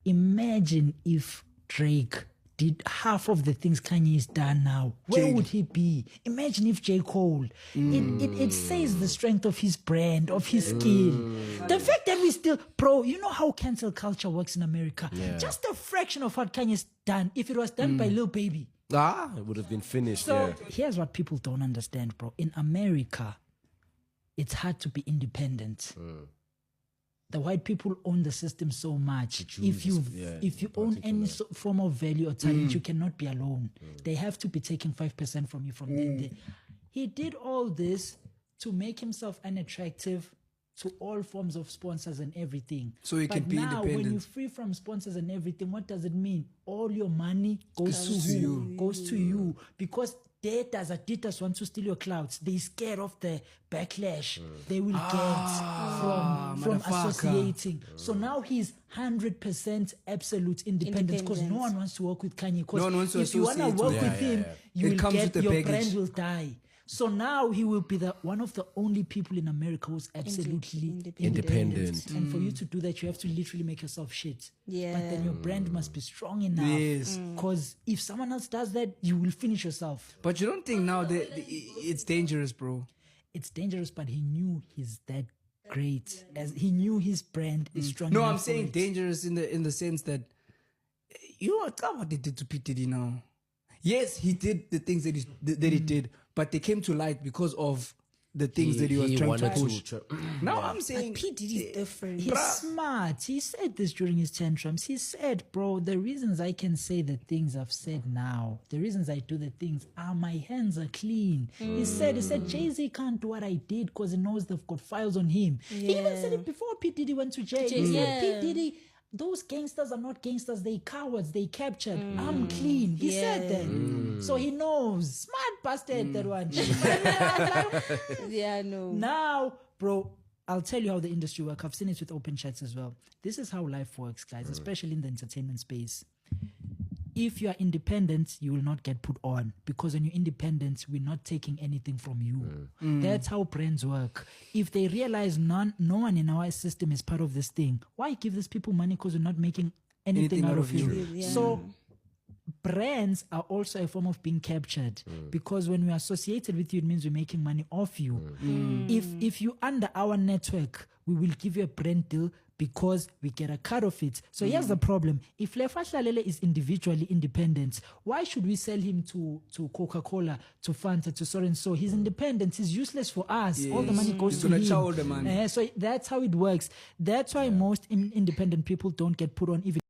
imagine if Drake did half of the things Kanye's done now. Where would he be? Imagine if J. Cole. It says the strength of his brand, of his skill. The fact that we still, bro, you know how cancel culture works in America. Just a fraction of what Kanye's done. If it was done by Lil Baby. It would have been finished. So here's what people don't understand, bro. In America, it's hard to be independent. The white people own the system so much. If you own any form of value or talent, you cannot be alone. They have to be taking 5% from you from there. He did all this to make himself unattractive to all forms of sponsors and everything. So he can be independent. Now, when you're free from sponsors and everything, what does it mean? All your money goes to you. Goes to you. Because Adidas want to steal your clouds. They're scared of the backlash they will get from associating. So now he's 100% absolute independence because no one wants to work with Kanye. No one wants to if you want to work with him, you will get your baggage. brand will die. So now he will be one of the only people in America who's absolutely independent. And for you to do that, you have to literally make yourself shit. Yeah. But then your brand must be strong enough. Yes. Because if someone else does that, you will finish yourself. But you don't think now that it's dangerous, bro? It's dangerous, but he knew he's that great. As he knew his brand is strong No, enough I'm for saying it. dangerous in the sense that you know what they did to P. Diddy now. Yes, he did the things that he did, but they came to light because of the things that he was trying to push. Now I'm saying P. Diddy is different. He's smart. He said this during his tantrums. He said, bro, the reasons I can say the things I've said now, the reasons I do the things are my hands are clean. He said, Jay-Z can't do what I did because he knows they've got files on him. He even said it before P. Diddy went to jail. He said, P. Diddy, those gangsters are not gangsters, they cowards, they captured. I'm clean. He said that. So he knows. Smart bastard, that one. Yeah, no. Now, bro, I'll tell you how the industry works. I've seen it with open chats as well. This is how life works, guys, especially in the entertainment space. If you are independent, you will not get put on because when you're independent, we're not taking anything from you. That's how brands work. If they realize no one in our system is part of this thing, why give these people money because we're not making anything out of you? Yeah. So brands are also a form of being captured because when we're associated with you, it means we're making money off you. If you under our network, we will give you a brand deal because we get a cut of it. So here's the problem. If Lefa Hlalele is individually independent, why should we sell him to Coca-Cola, to Fanta, to so and so? His independence is useless for us. All the money goes He's to gonna him. chow all the money. So that's how it works. That's why most independent people don't get put on even